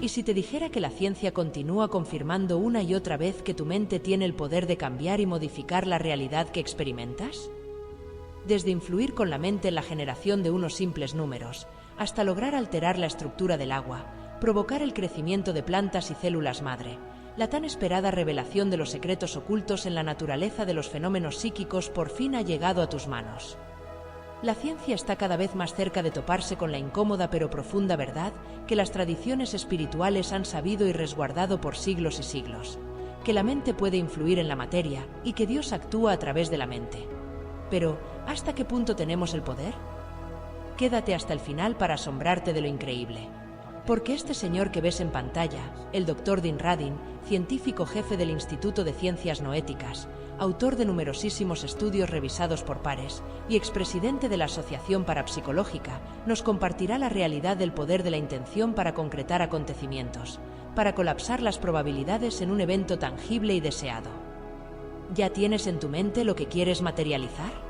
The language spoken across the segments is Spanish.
¿Y si te dijera que la ciencia continúa confirmando una y otra vez que tu mente tiene el poder de cambiar y modificar la realidad que experimentas? Desde influir con la mente en la generación de unos simples números, hasta lograr alterar la estructura del agua, provocar el crecimiento de plantas y células madre, la tan esperada revelación de los secretos ocultos en la naturaleza de los fenómenos psíquicos por fin ha llegado a tus manos. La ciencia está cada vez más cerca de toparse con la incómoda pero profunda verdad que las tradiciones espirituales han sabido y resguardado por siglos y siglos, que la mente puede influir en la materia y que Dios actúa a través de la mente. Pero, ¿hasta qué punto tenemos el poder? Quédate hasta el final para asombrarte de lo increíble. Porque este señor que ves en pantalla, el Dr. Dean Radin, científico jefe del Instituto de Ciencias Noéticas, autor de numerosísimos estudios revisados por pares y expresidente de la Asociación Parapsicológica, nos compartirá la realidad del poder de la intención para concretar acontecimientos, para colapsar las probabilidades en un evento tangible y deseado. ¿Ya tienes en tu mente lo que quieres materializar?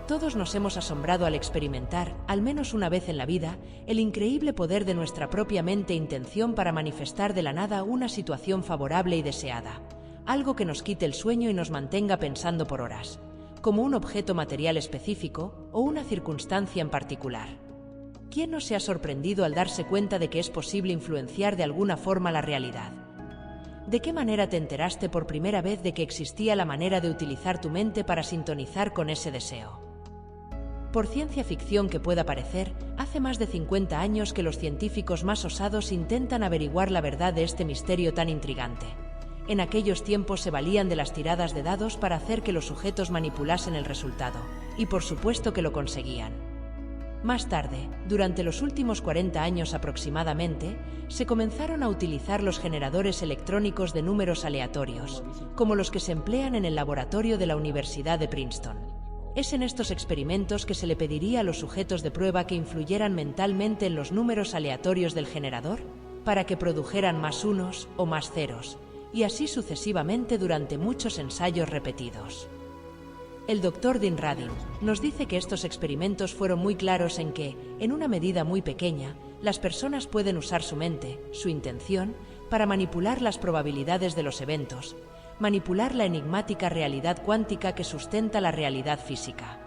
Todos nos hemos asombrado al experimentar, al menos una vez en la vida, el increíble poder de nuestra propia mente e intención para manifestar de la nada una situación favorable y deseada, algo que nos quite el sueño y nos mantenga pensando por horas, como un objeto material específico o una circunstancia en particular. ¿Quién no se ha sorprendido al darse cuenta de que es posible influenciar de alguna forma la realidad? ¿De qué manera te enteraste por primera vez de que existía la manera de utilizar tu mente para sintonizar con ese deseo? Por ciencia ficción que pueda parecer, hace más de 50 años que los científicos más osados intentan averiguar la verdad de este misterio tan intrigante. En aquellos tiempos se valían de las tiradas de dados para hacer que los sujetos manipulasen el resultado, y por supuesto que lo conseguían. Más tarde, durante los últimos 40 años aproximadamente, se comenzaron a utilizar los generadores electrónicos de números aleatorios, como los que se emplean en el laboratorio de la Universidad de Princeton. Es en estos experimentos que se le pediría a los sujetos de prueba que influyeran mentalmente en los números aleatorios del generador, para que produjeran más unos o más ceros, y así sucesivamente durante muchos ensayos repetidos. El Dr. Dean Radin nos dice que estos experimentos fueron muy claros en que, en una medida muy pequeña, las personas pueden usar su mente, su intención, para manipular las probabilidades de los eventos, manipular la enigmática realidad cuántica que sustenta la realidad física.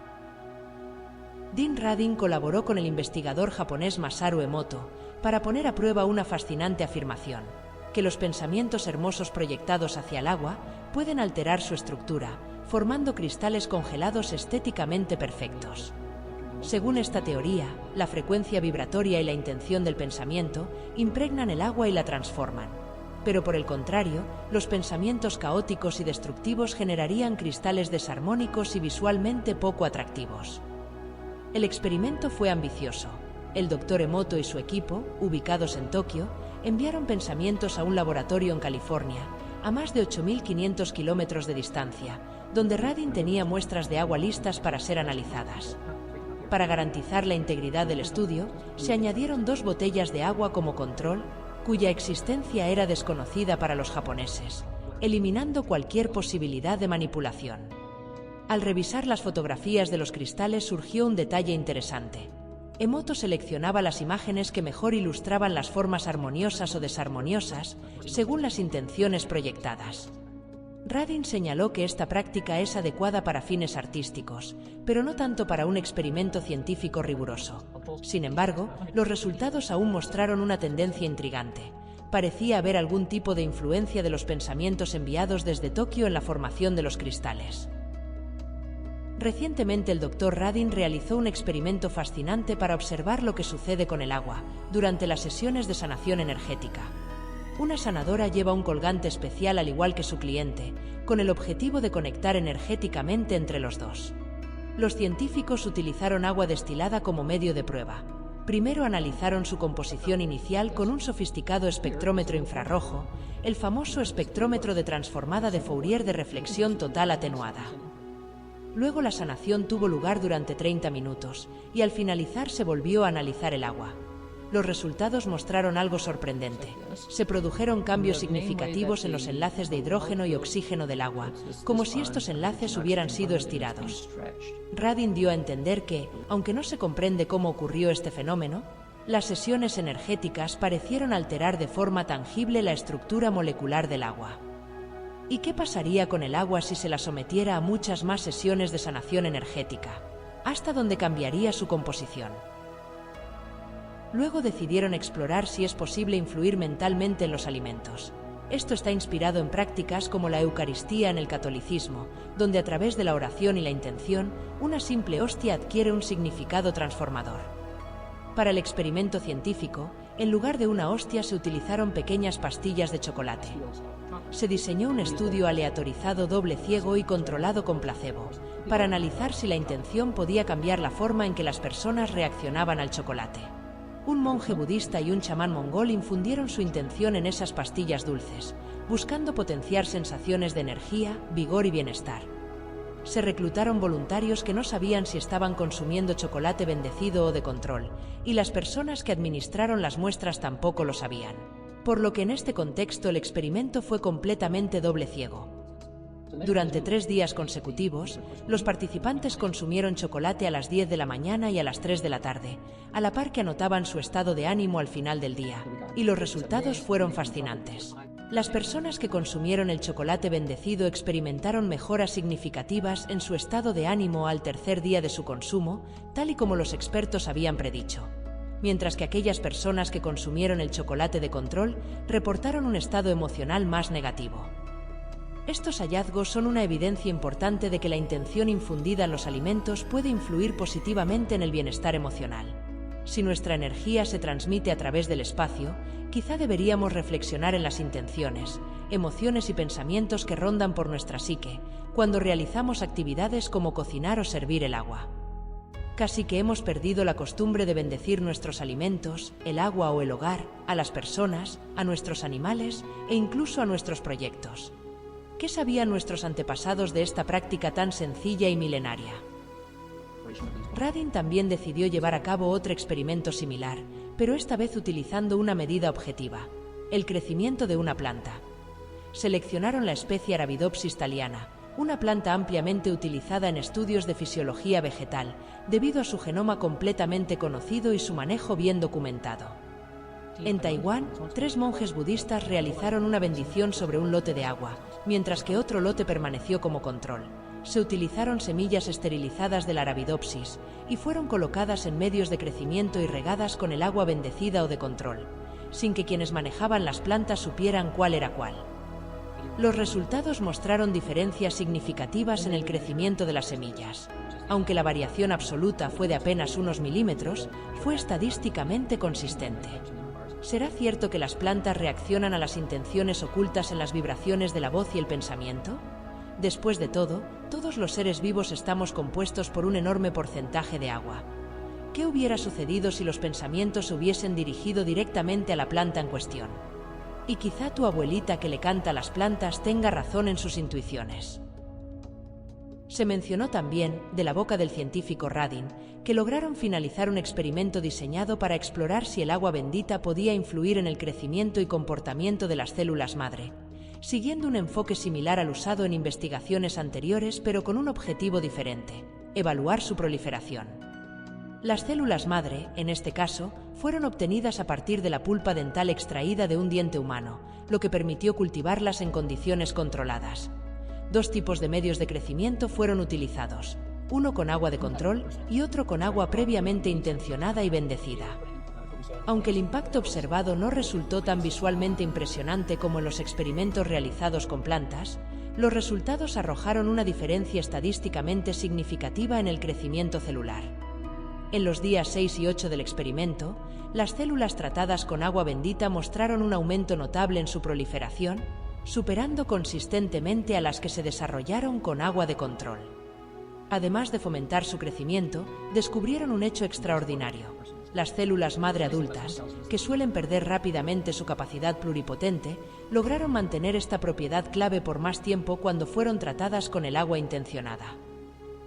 Dean Radin colaboró con el investigador japonés Masaru Emoto para poner a prueba una fascinante afirmación, que los pensamientos hermosos proyectados hacia el agua pueden alterar su estructura, formando cristales congelados estéticamente perfectos. Según esta teoría, la frecuencia vibratoria y la intención del pensamiento impregnan el agua y la transforman. Pero por el contrario, los pensamientos caóticos y destructivos generarían cristales desarmónicos y visualmente poco atractivos. El experimento fue ambicioso. El Dr. Emoto y su equipo, ubicados en Tokio, enviaron pensamientos a un laboratorio en California, a más de 8.500 kilómetros de distancia, donde Radin tenía muestras de agua listas para ser analizadas. Para garantizar la integridad del estudio, se añadieron 2 botellas de agua como control, cuya existencia era desconocida para los japoneses, eliminando cualquier posibilidad de manipulación. Al revisar las fotografías de los cristales surgió un detalle interesante. Emoto seleccionaba las imágenes que mejor ilustraban las formas armoniosas o desarmoniosas, según las intenciones proyectadas. Radin señaló que esta práctica es adecuada para fines artísticos, pero no tanto para un experimento científico riguroso. Sin embargo, los resultados aún mostraron una tendencia intrigante. Parecía haber algún tipo de influencia de los pensamientos enviados desde Tokio en la formación de los cristales. Recientemente el Dr. Radin realizó un experimento fascinante para observar lo que sucede con el agua durante las sesiones de sanación energética. Una sanadora lleva un colgante especial al igual que su cliente, con el objetivo de conectar energéticamente entre los dos. Los científicos utilizaron agua destilada como medio de prueba. Primero analizaron su composición inicial con un sofisticado espectrómetro infrarrojo, el famoso espectrómetro de transformada de Fourier de reflexión total atenuada. Luego la sanación tuvo lugar durante 30 minutos, y al finalizar se volvió a analizar el agua. Los resultados mostraron algo sorprendente. Se produjeron cambios significativos en los enlaces de hidrógeno y oxígeno del agua, como si estos enlaces hubieran sido estirados. Radin dio a entender que, aunque no se comprende cómo ocurrió este fenómeno, Las sesiones energéticas parecieron alterar de forma tangible la estructura molecular del agua. ¿Y qué pasaría con el agua si se la sometiera a muchas más sesiones de sanación energética? ¿Hasta dónde cambiaría su composición? Luego decidieron explorar si es posible influir mentalmente en los alimentos. Esto está inspirado en prácticas como la Eucaristía en el catolicismo, donde a través de la oración y la intención, una simple hostia adquiere un significado transformador. Para el experimento científico, en lugar de una hostia se utilizaron pequeñas pastillas de chocolate. Se diseñó un estudio aleatorizado doble ciego y controlado con placebo, para analizar si la intención podía cambiar la forma en que las personas reaccionaban al chocolate. Un monje budista y un chamán mongol infundieron su intención en esas pastillas dulces, buscando potenciar sensaciones de energía, vigor y bienestar. Se reclutaron voluntarios que no sabían si estaban consumiendo chocolate bendecido o de control, y las personas que administraron las muestras tampoco lo sabían. Por lo que en este contexto el experimento fue completamente doble ciego. Durante 3 días consecutivos, los participantes consumieron chocolate a las 10 de la mañana y a las 3 de la tarde, a la par que anotaban su estado de ánimo al final del día, y los resultados fueron fascinantes. Las personas que consumieron el chocolate bendecido experimentaron mejoras significativas en su estado de ánimo al tercer día de su consumo, tal y como los expertos habían predicho, mientras que aquellas personas que consumieron el chocolate de control reportaron un estado emocional más negativo. Estos hallazgos son una evidencia importante de que la intención infundida en los alimentos puede influir positivamente en el bienestar emocional. Si nuestra energía se transmite a través del espacio, quizá deberíamos reflexionar en las intenciones, emociones y pensamientos que rondan por nuestra psique cuando realizamos actividades como cocinar o servir el agua. Casi que hemos perdido la costumbre de bendecir nuestros alimentos, el agua o el hogar, a las personas, a nuestros animales e incluso a nuestros proyectos. ¿Qué sabían nuestros antepasados de esta práctica tan sencilla y milenaria? Radin también decidió llevar a cabo otro experimento similar, pero esta vez utilizando una medida objetiva: el crecimiento de una planta. Seleccionaron la especie Arabidopsis thaliana, una planta ampliamente utilizada en estudios de fisiología vegetal, debido a su genoma completamente conocido y su manejo bien documentado. En Taiwán, 3 monjes budistas realizaron una bendición sobre un lote de agua, mientras que otro lote permaneció como control. Se utilizaron semillas esterilizadas de la Arabidopsis y fueron colocadas en medios de crecimiento y regadas con el agua bendecida o de control, sin que quienes manejaban las plantas supieran cuál era cuál. Los resultados mostraron diferencias significativas en el crecimiento de las semillas. Aunque la variación absoluta fue de apenas unos milímetros, fue estadísticamente consistente. ¿Será cierto que las plantas reaccionan a las intenciones ocultas en las vibraciones de la voz y el pensamiento? Después de todo, todos los seres vivos estamos compuestos por un enorme porcentaje de agua. ¿Qué hubiera sucedido si los pensamientos se hubiesen dirigido directamente a la planta en cuestión? Y quizá tu abuelita que le canta a las plantas tenga razón en sus intuiciones. Se mencionó también, de la boca del científico Radin, que lograron finalizar un experimento diseñado para explorar si el agua bendita podía influir en el crecimiento y comportamiento de las células madre, siguiendo un enfoque similar al usado en investigaciones anteriores pero con un objetivo diferente: evaluar su proliferación. Las células madre, en este caso, fueron obtenidas a partir de la pulpa dental extraída de un diente humano, lo que permitió cultivarlas en condiciones controladas. 2 tipos de medios de crecimiento fueron utilizados, uno con agua de control y otro con agua previamente intencionada y bendecida. Aunque el impacto observado no resultó tan visualmente impresionante como en los experimentos realizados con plantas, los resultados arrojaron una diferencia estadísticamente significativa en el crecimiento celular. En los días 6 y 8 del experimento, las células tratadas con agua bendita mostraron un aumento notable en su proliferación, superando consistentemente a las que se desarrollaron con agua de control. Además de fomentar su crecimiento, descubrieron un hecho extraordinario: las células madre adultas, que suelen perder rápidamente su capacidad pluripotente, lograron mantener esta propiedad clave por más tiempo cuando fueron tratadas con el agua intencionada.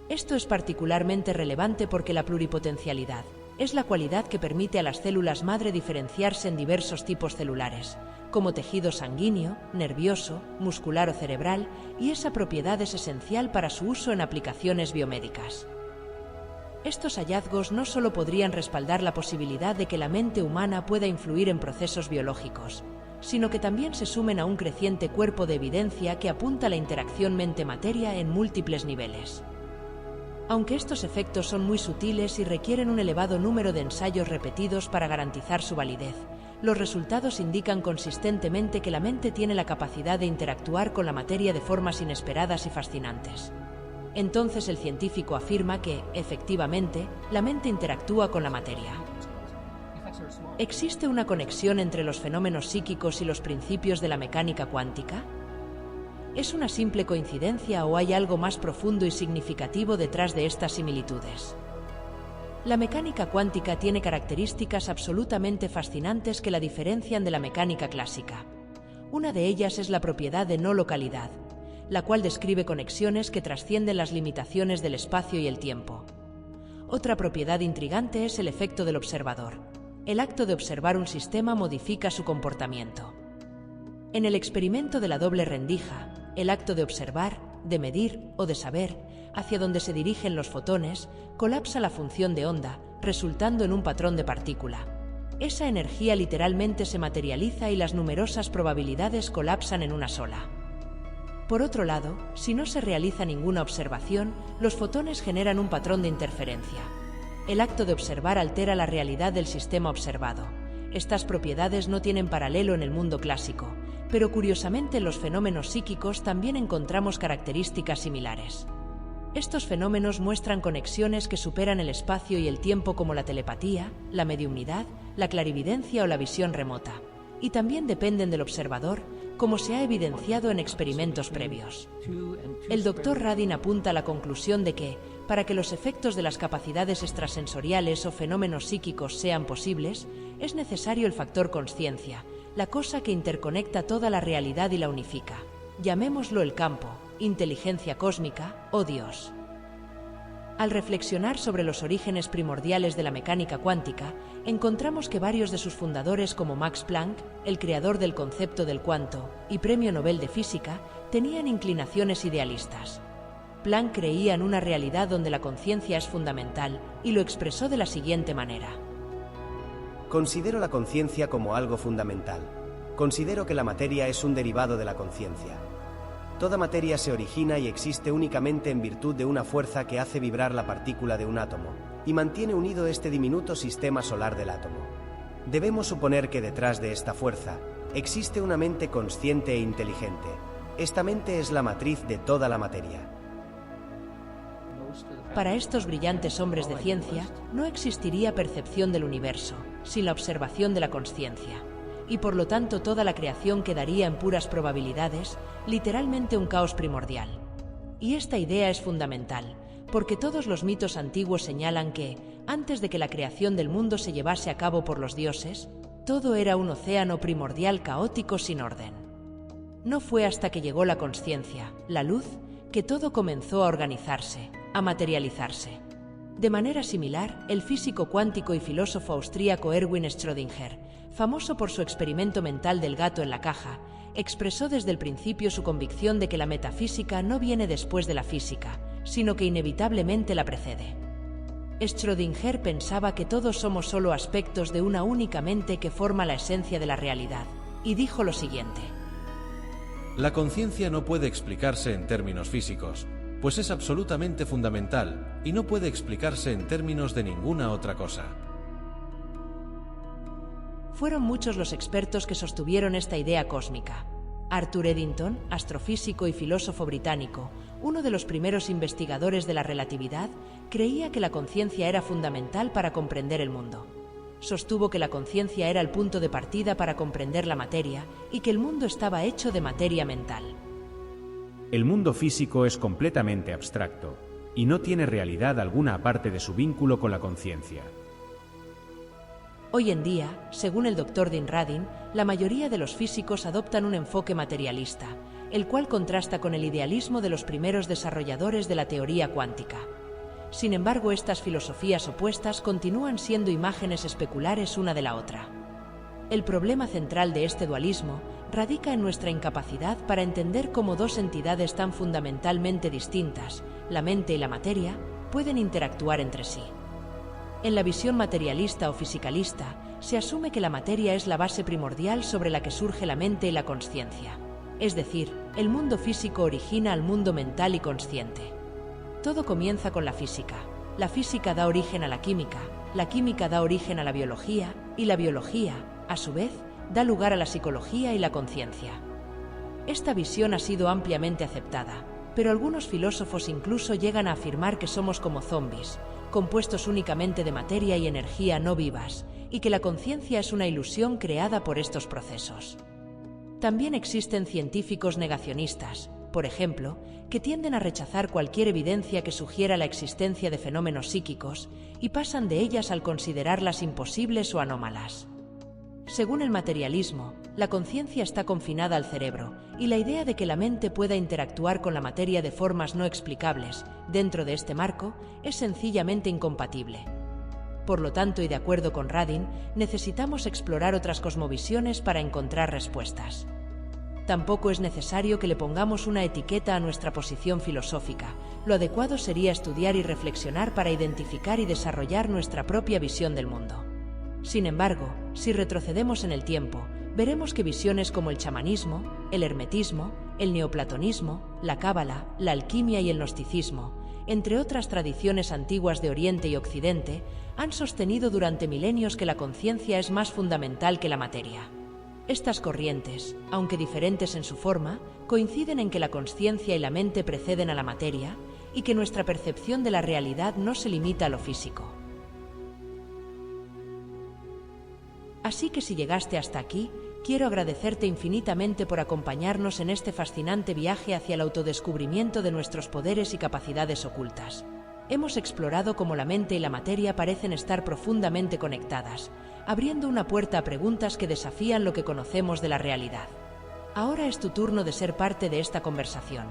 Esto es particularmente relevante porque la pluripotencialidad es la cualidad que permite a las células madre diferenciarse en diversos tipos celulares, como tejido sanguíneo, nervioso, muscular o cerebral, y esa propiedad es esencial para su uso en aplicaciones biomédicas. Estos hallazgos no solo podrían respaldar la posibilidad de que la mente humana pueda influir en procesos biológicos, sino que también se sumen a un creciente cuerpo de evidencia que apunta a la interacción mente-materia en múltiples niveles. Aunque estos efectos son muy sutiles y requieren un elevado número de ensayos repetidos para garantizar su validez, los resultados indican consistentemente que la mente tiene la capacidad de interactuar con la materia de formas inesperadas y fascinantes. Entonces el científico afirma que, efectivamente, la mente interactúa con la materia. ¿Existe una conexión entre los fenómenos psíquicos y los principios de la mecánica cuántica? ¿Es una simple coincidencia o hay algo más profundo y significativo detrás de estas similitudes? La mecánica cuántica tiene características absolutamente fascinantes que la diferencian de la mecánica clásica. Una de ellas es la propiedad de no localidad, la cual describe conexiones que trascienden las limitaciones del espacio y el tiempo. Otra propiedad intrigante es el efecto del observador. El acto de observar un sistema modifica su comportamiento. En el experimento de la doble rendija, el acto de observar, de medir o de saber hacia dónde se dirigen los fotones colapsa la función de onda, resultando en un patrón de partícula. Esa energía literalmente se materializa y las numerosas probabilidades colapsan en una sola. Por otro lado, si no se realiza ninguna observación, los fotones generan un patrón de interferencia. El acto de observar altera la realidad del sistema observado. Estas propiedades no tienen paralelo en el mundo clásico, pero curiosamente en los fenómenos psíquicos también encontramos características similares. Estos fenómenos muestran conexiones que superan el espacio y el tiempo, como la telepatía, la mediumnidad, la clarividencia o la visión remota, y también dependen del observador, como se ha evidenciado en experimentos previos. El Dr. Radin apunta a la conclusión de que, para que los efectos de las capacidades extrasensoriales o fenómenos psíquicos sean posibles, es necesario el factor consciencia, la cosa que interconecta toda la realidad y la unifica. Llamémoslo el campo, inteligencia cósmica o Dios. Al reflexionar sobre los orígenes primordiales de la mecánica cuántica, encontramos que varios de sus fundadores, como Max Planck, el creador del concepto del cuanto y Premio Nobel de Física, tenían inclinaciones idealistas. Planck creía en una realidad donde la conciencia es fundamental y lo expresó de la siguiente manera: considero la conciencia como algo fundamental. Considero que la materia es un derivado de la conciencia. Toda materia se origina y existe únicamente en virtud de una fuerza que hace vibrar la partícula de un átomo y mantiene unido este diminuto sistema solar del átomo. Debemos suponer que detrás de esta fuerza existe una mente consciente e inteligente. Esta mente es la matriz de toda la materia. Para estos brillantes hombres de ciencia, no existiría percepción del universo sin la observación de la consciencia, y por lo tanto toda la creación quedaría en puras probabilidades, literalmente un caos primordial. Y esta idea es fundamental, porque todos los mitos antiguos señalan que, antes de que la creación del mundo se llevase a cabo por los dioses, todo era un océano primordial caótico sin orden. No fue hasta que llegó la consciencia, la luz, que todo comenzó a organizarse, a materializarse. De manera similar, el físico cuántico y filósofo austríaco Erwin Schrödinger, famoso por su experimento mental del gato en la caja, expresó desde el principio su convicción de que la metafísica no viene después de la física, sino que inevitablemente la precede. Schrödinger pensaba que todos somos solo aspectos de una única mente que forma la esencia de la realidad, y dijo lo siguiente: la conciencia no puede explicarse en términos físicos, pues es absolutamente fundamental y no puede explicarse en términos de ninguna otra cosa. Fueron muchos los expertos que sostuvieron esta idea cósmica. Arthur Eddington, astrofísico y filósofo británico, uno de los primeros investigadores de la relatividad, creía que la conciencia era fundamental para comprender el mundo. Sostuvo que la conciencia era el punto de partida para comprender la materia y que el mundo estaba hecho de materia mental. El mundo físico es completamente abstracto y no tiene realidad alguna aparte de su vínculo con la conciencia. Hoy en día, según el Dr. Dean Radin, la mayoría de los físicos adoptan un enfoque materialista, el cual contrasta con el idealismo de los primeros desarrolladores de la teoría cuántica. Sin embargo, estas filosofías opuestas continúan siendo imágenes especulares una de la otra. El problema central de este dualismo radica en nuestra incapacidad para entender cómo dos entidades tan fundamentalmente distintas, la mente y la materia, pueden interactuar entre sí. En la visión materialista o fisicalista, se asume que la materia es la base primordial sobre la que surge la mente y la consciencia. Es decir, el mundo físico origina al mundo mental y consciente. Todo comienza con la física da origen a la química da origen a la biología, y la biología, a su vez, da lugar a la psicología y la conciencia. Esta visión ha sido ampliamente aceptada, pero algunos filósofos incluso llegan a afirmar que somos como zombies, compuestos únicamente de materia y energía no vivas, y que la conciencia es una ilusión creada por estos procesos. También existen científicos negacionistas, por ejemplo, que tienden a rechazar cualquier evidencia que sugiera la existencia de fenómenos psíquicos y pasan de ellas al considerarlas imposibles o anómalas. Según el materialismo, la conciencia está confinada al cerebro y la idea de que la mente pueda interactuar con la materia de formas no explicables dentro de este marco es sencillamente incompatible. Por lo tanto, y de acuerdo con Radin, necesitamos explorar otras cosmovisiones para encontrar respuestas. Tampoco es necesario que le pongamos una etiqueta a nuestra posición filosófica. Lo adecuado sería estudiar y reflexionar para identificar y desarrollar nuestra propia visión del mundo. Sin embargo, si retrocedemos en el tiempo, veremos que visiones como el chamanismo, el hermetismo, el neoplatonismo, la cábala, la alquimia y el gnosticismo, entre otras tradiciones antiguas de Oriente y Occidente, han sostenido durante milenios que la conciencia es más fundamental que la materia. Estas corrientes, aunque diferentes en su forma, coinciden en que la consciencia y la mente preceden a la materia y que nuestra percepción de la realidad no se limita a lo físico. Así que si llegaste hasta aquí, quiero agradecerte infinitamente por acompañarnos en este fascinante viaje hacia el autodescubrimiento de nuestros poderes y capacidades ocultas. Hemos explorado cómo la mente y la materia parecen estar profundamente conectadas, abriendo una puerta a preguntas que desafían lo que conocemos de la realidad. Ahora es tu turno de ser parte de esta conversación.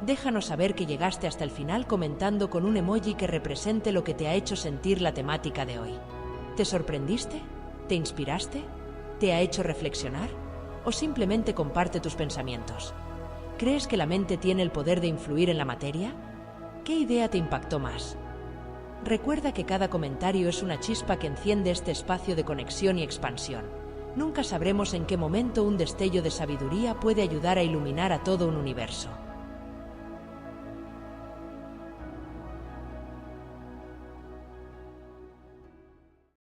Déjanos saber que llegaste hasta el final comentando con un emoji que represente lo que te ha hecho sentir la temática de hoy. ¿Te sorprendiste? ¿Te inspiraste? ¿Te ha hecho reflexionar? ¿O simplemente comparte tus pensamientos? ¿Crees que la mente tiene el poder de influir en la materia? ¿Qué idea te impactó más? Recuerda que cada comentario es una chispa que enciende este espacio de conexión y expansión. Nunca sabremos en qué momento un destello de sabiduría puede ayudar a iluminar a todo un universo.